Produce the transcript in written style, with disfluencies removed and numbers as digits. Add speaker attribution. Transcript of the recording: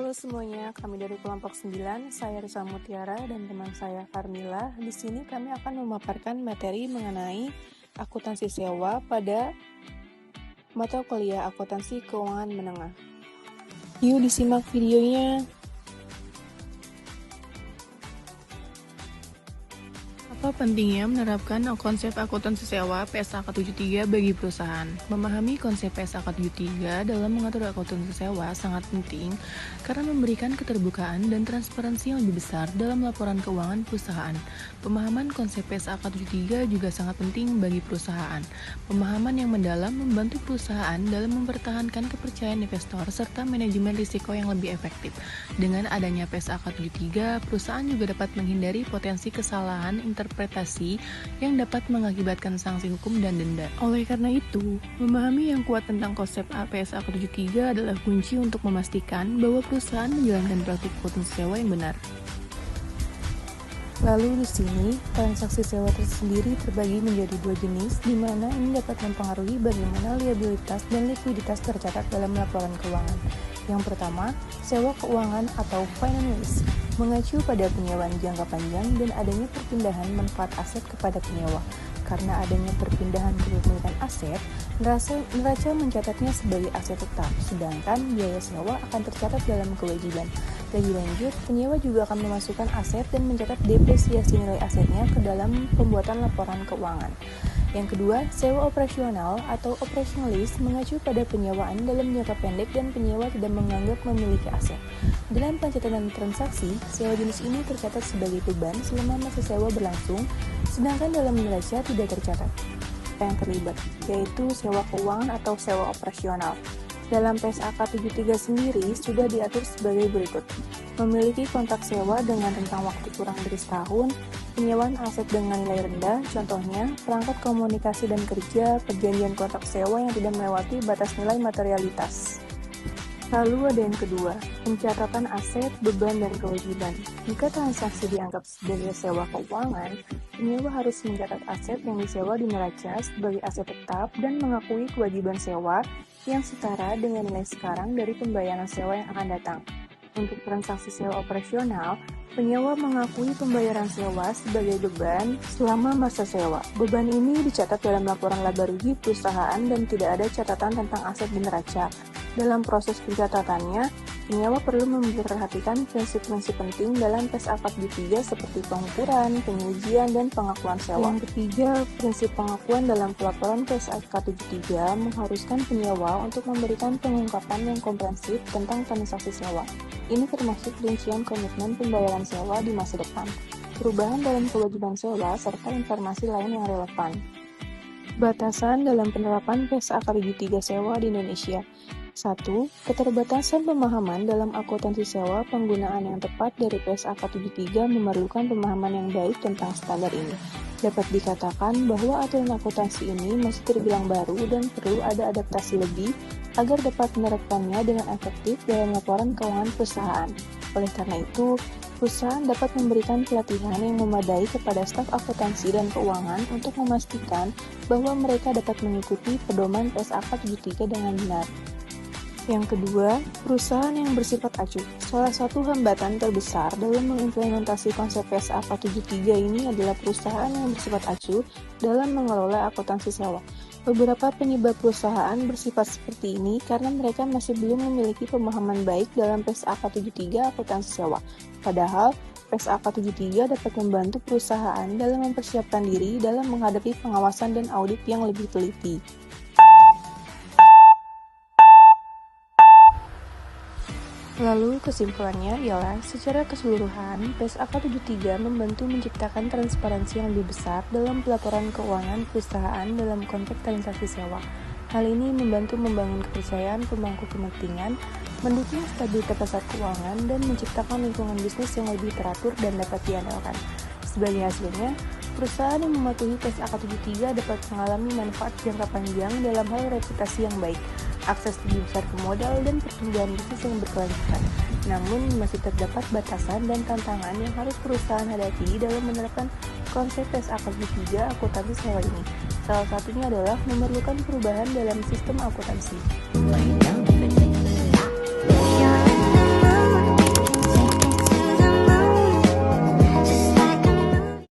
Speaker 1: Halo semuanya, kami dari kelompok 9, saya Risa Mutiara dan teman saya Carmila. Di sini kami akan memaparkan materi mengenai akuntansi sewa pada mata kuliah akuntansi keuangan menengah. Yuk disimak videonya. Apa pentingnya menerapkan konsep akuntansi sewa PSAK 73 bagi perusahaan? Memahami konsep PSAK 73 dalam mengatur akuntansi sewa sangat penting karena memberikan keterbukaan dan transparansi yang lebih besar dalam laporan keuangan perusahaan. Pemahaman konsep PSAK 73 juga sangat penting bagi perusahaan. Pemahaman yang mendalam membantu perusahaan dalam mempertahankan kepercayaan investor serta manajemen risiko yang lebih efektif. Dengan adanya PSAK 73, perusahaan juga dapat menghindari potensi kesalahan interpretasi yang dapat mengakibatkan sanksi hukum dan denda. Oleh karena itu, memahami yang kuat tentang konsep PSAK 73 adalah kunci untuk memastikan bahwa perusahaan menjalankan praktik akuntansi sewa yang benar. Lalu di sini, transaksi sewa tersendiri terbagi menjadi dua jenis, di mana ini dapat mempengaruhi bagaimana liabilitas dan likuiditas tercatat dalam laporan keuangan. Yang pertama, sewa keuangan atau finance lease, mengacu pada penyewaan jangka panjang dan adanya perpindahan manfaat aset kepada penyewa. Karena adanya perpindahan kepemilikan aset, neraca mencatatnya sebagai aset tetap, sedangkan biaya sewa akan tercatat dalam kewajiban. Lebih lanjut, penyewa juga akan memasukkan aset dan mencatat depresiasi nilai asetnya ke dalam pembuatan laporan keuangan. Yang kedua, sewa operasional atau operational lease mengacu pada penyewaan dalam jangka pendek dan penyewa tidak menganggap memiliki aset. Dalam pencatatan transaksi, sewa jenis ini tercatat sebagai beban selama masa sewa berlangsung, sedangkan dalam neraca tidak tercatat yang terlibat, yaitu sewa keuangan atau sewa operasional. Dalam PSAK 73 sendiri sudah diatur sebagai berikut. Memiliki kontrak sewa dengan rentang waktu kurang dari setahun, penyewaan aset dengan nilai rendah, contohnya perangkat komunikasi dan kerja, perjanjian kontrak sewa yang tidak melewati batas nilai materialitas. Lalu ada yang kedua, pencatatan aset, beban, dan kewajiban. Jika transaksi dianggap sebagai sewa keuangan, penyewa harus mencatat aset yang disewa di neraca sebagai aset tetap dan mengakui kewajiban sewa yang setara dengan nilai sekarang dari pembayaran sewa yang akan datang. Untuk transaksi sewa operasional, penyewa mengakui pembayaran sewa sebagai beban selama masa sewa. Beban ini dicatat dalam laporan laba rugi perusahaan dan tidak ada catatan tentang aset di neraca. Dalam proses pencatatannya, penyewa perlu memperhatikan prinsip-prinsip penting dalam PSAK 73 seperti pengukuran, pengujian, dan pengakuan sewa. Yang ketiga, prinsip pengakuan dalam pelaporan PSAK 73 mengharuskan penyewa untuk memberikan pengungkapan yang komprehensif tentang transaksi sewa. Ini termasuk rincian komitmen pembayaran sewa di masa depan, perubahan dalam kewajiban sewa, serta informasi lain yang relevan. Batasan dalam penerapan PSAK 73 sewa di Indonesia. 1. Keterbatasan pemahaman dalam akuntansi sewa. Penggunaan yang tepat dari PSAK 73 memerlukan pemahaman yang baik tentang standar ini. Dapat dikatakan bahwa aturan akuntansi ini masih terbilang baru dan perlu ada adaptasi lebih agar dapat menerapkannya dengan efektif dalam laporan keuangan perusahaan. Oleh karena itu, perusahaan dapat memberikan pelatihan yang memadai kepada staf akuntansi dan keuangan untuk memastikan bahwa mereka dapat mengikuti pedoman PSAK 73 dengan benar. Yang kedua, perusahaan yang bersifat acuh. Salah satu hambatan terbesar dalam mengimplementasi konsep PSAK 73 ini adalah perusahaan yang bersifat acuh dalam mengelola akuntansi sewa. Beberapa penyebab perusahaan bersifat seperti ini karena mereka masih belum memiliki pemahaman baik dalam PSAK 73 akuntansi sewa. Padahal, PSAK 73 dapat membantu perusahaan dalam mempersiapkan diri dalam menghadapi pengawasan dan audit yang lebih teliti. Lalu kesimpulannya ialah secara keseluruhan, PSAK 73 membantu menciptakan transparansi yang lebih besar dalam pelaporan keuangan perusahaan dalam konteks transaksi sewa. Hal ini membantu membangun kepercayaan pemangku kepentingan, mendukung stabilitas pasar keuangan, dan menciptakan lingkungan bisnis yang lebih teratur dan dapat diandalkan. Sebagai hasilnya, perusahaan yang mematuhi PSAK 73 dapat mengalami manfaat jangka panjang dalam hal reputasi yang baik, akses lebih besar ke modal, dan pertumbuhan bisnis yang berkelanjutan. Namun, masih terdapat batasan dan tantangan yang harus perusahaan hadapi dalam menerapkan konsep PSAK 73 akuntansi sewa ini. Salah satunya adalah memerlukan perubahan dalam sistem akuntansi.